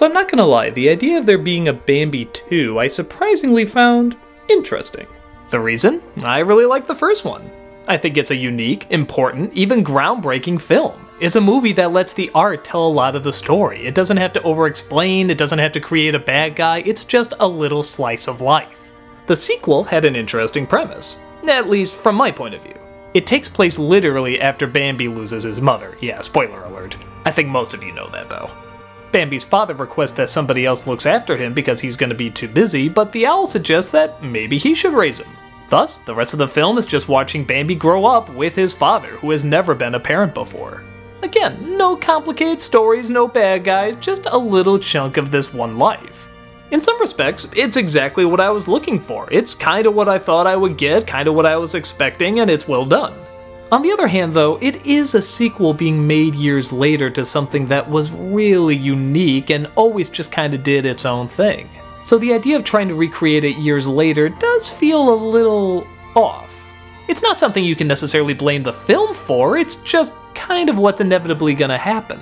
So I'm not gonna lie, the idea of there being a Bambi 2 I surprisingly found interesting. The reason? I really like the first one. I think it's a unique, important, even groundbreaking film. It's a movie that lets the art tell a lot of the story. It doesn't have to over-explain, it doesn't have to create a bad guy, it's just a little slice of life. The sequel had an interesting premise, at least from my point of view. It takes place literally after Bambi loses his mother. Yeah, spoiler alert. I think most of you know that though. Bambi's father requests that somebody else looks after him because he's going to be too busy, but the owl suggests that maybe he should raise him. Thus, the rest of the film is just watching Bambi grow up with his father, who has never been a parent before. Again, no complicated stories, no bad guys, just a little chunk of this one life. In some respects, it's exactly what I was looking for. It's kinda what I thought I would get, kinda what I was expecting, and it's well done. On the other hand though, it is a sequel being made years later to something that was really unique and always just kinda did its own thing. So the idea of trying to recreate it years later does feel a little off. It's not something you can necessarily blame the film for, it's just kind of what's inevitably gonna happen.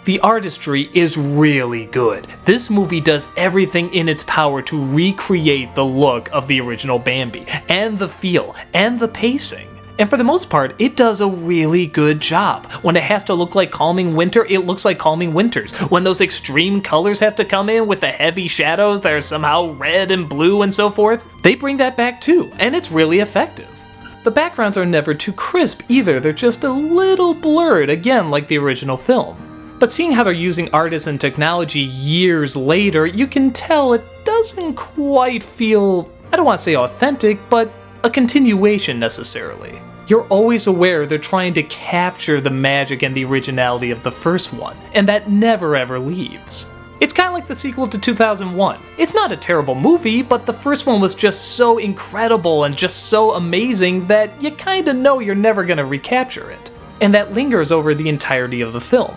The artistry is really good. This movie does everything in its power to recreate the look of the original Bambi, and the feel, and the pacing. And for the most part, it does a really good job. When it has to look like Calming Winter, it looks like Calming Winters. When those extreme colors have to come in with the heavy shadows that are somehow red and blue and so forth, they bring that back too, and it's really effective. The backgrounds are never too crisp either, they're just a little blurred, again like the original film. But seeing how they're using artists and technology years later, you can tell it doesn't quite feel, I don't want to say authentic, but a continuation necessarily. You're always aware they're trying to capture the magic and the originality of the first one, and that never ever leaves. It's kind of like the sequel to 2001. It's not a terrible movie, but the first one was just so incredible and just so amazing that you kinda know you're never gonna recapture it. And that lingers over the entirety of the film.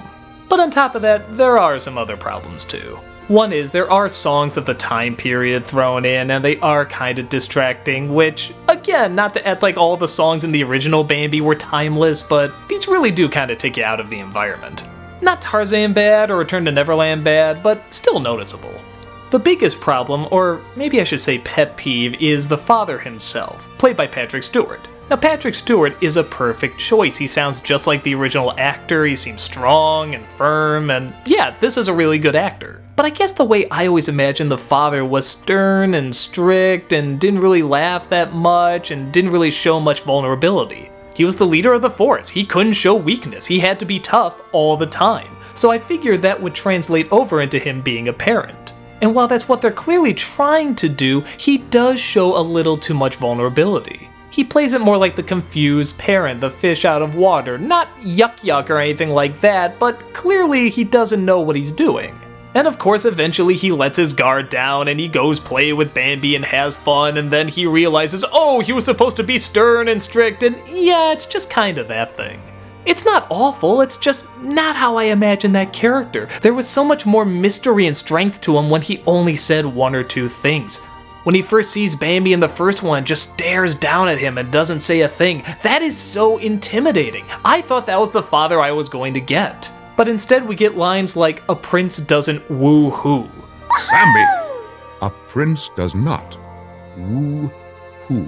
But on top of that, there are some other problems too. One is there are songs of the time period thrown in and they are kind of distracting, which, again, not to act like all the songs in the original Bambi were timeless, but these really do kind of take you out of the environment. Not Tarzan bad or Return to Neverland bad, but still noticeable. The biggest problem, or maybe I should say pet peeve, is the father himself, played by Patrick Stewart. Now Patrick Stewart is a perfect choice. He sounds just like the original actor, he seems strong and firm, and yeah, this is a really good actor. But I guess the way I always imagined the father was stern and strict and didn't really laugh that much and didn't really show much vulnerability. He was the leader of the force, he couldn't show weakness, he had to be tough all the time. So I figured that would translate over into him being a parent. And while that's what they're clearly trying to do, he does show a little too much vulnerability. He plays it more like the confused parent, the fish out of water, not yuck or anything like that, but clearly he doesn't know what he's doing. And of course eventually he lets his guard down and he goes play with Bambi and has fun, and then he realizes, oh, he was supposed to be stern and strict, and yeah, it's just kinda that thing. It's not awful, it's just not how I imagined that character. There was so much more mystery and strength to him when he only said one or two things. When he first sees Bambi in the first one, just stares down at him and doesn't say a thing. That is so intimidating. I thought that was the father I was going to get. But instead we get lines like, a prince doesn't woo-hoo. Bambi, a prince does not woo-hoo.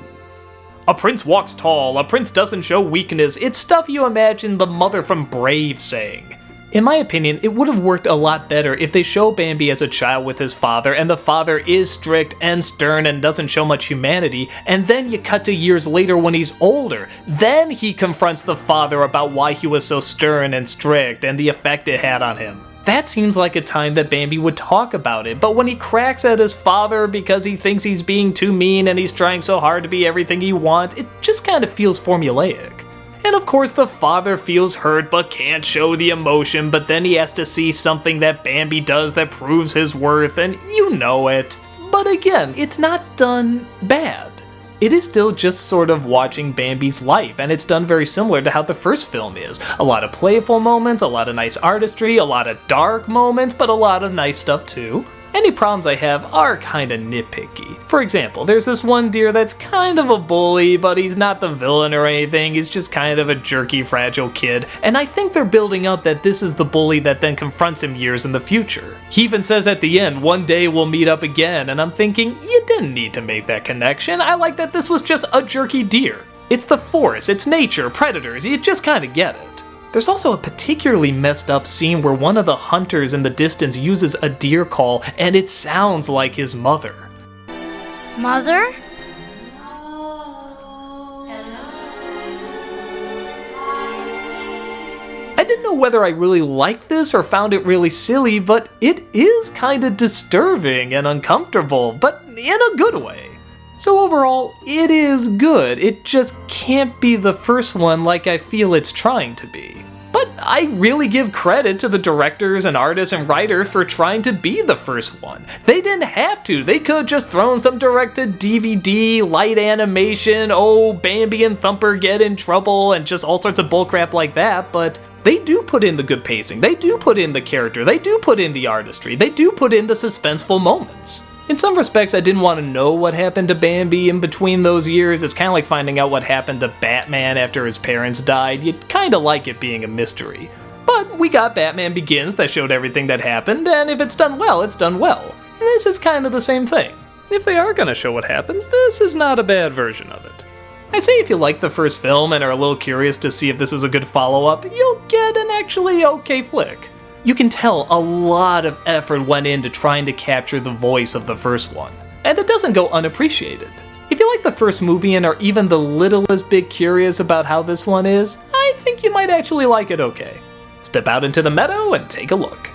A prince walks tall, a prince doesn't show weakness. It's stuff you imagine the mother from Brave saying. In my opinion, it would have worked a lot better if they show Bambi as a child with his father, and the father is strict and stern and doesn't show much humanity, and then you cut to years later when he's older. Then he confronts the father about why he was so stern and strict and the effect it had on him. That seems like a time that Bambi would talk about it, but when he cracks at his father because he thinks he's being too mean and he's trying so hard to be everything he wants, it just kind of feels formulaic. And of course the father feels hurt but can't show the emotion, but then he has to see something that Bambi does that proves his worth, and you know it. But again, it's not done bad. It is still just sort of watching Bambi's life, and it's done very similar to how the first film is. A lot of playful moments, a lot of nice artistry, a lot of dark moments, but a lot of nice stuff too. Any problems I have are kinda nitpicky. For example, there's this one deer that's kind of a bully, but he's not the villain or anything, he's just kind of a jerky, fragile kid, and I think they're building up that this is the bully that then confronts him years in the future. He even says at the end, one day we'll meet up again, and I'm thinking, you didn't need to make that connection. I like that this was just a jerky deer. It's the forest, it's nature, predators, you just kinda get it. There's also a particularly messed up scene where one of the hunters in the distance uses a deer call and it sounds like his mother. Mother? I didn't know whether I really liked this or found it really silly, but it is kinda disturbing and uncomfortable, but in a good way. So overall, it is good, it just can't be the first one like I feel it's trying to be. But I really give credit to the directors and artists and writers for trying to be the first one. They didn't have to, they could just thrown some direct-to-DVD, light animation, oh, Bambi and Thumper get in trouble, and just all sorts of bullcrap like that, but they do put in the good pacing, they do put in the character, they do put in the artistry, they do put in the suspenseful moments. In some respects, I didn't want to know what happened to Bambi in between those years. It's kind of like finding out what happened to Batman after his parents died. You'd kind of like it being a mystery. But we got Batman Begins that showed everything that happened, and if it's done well, it's done well. And this is kind of the same thing. If they are going to show what happens, this is not a bad version of it. I'd say if you like the first film and are a little curious to see if this is a good follow-up, you'll get an actually okay flick. You can tell a lot of effort went into trying to capture the voice of the first one, and it doesn't go unappreciated. If you like the first movie and are even the littlest bit curious about how this one is, I think you might actually like it okay. Step out into the meadow and take a look.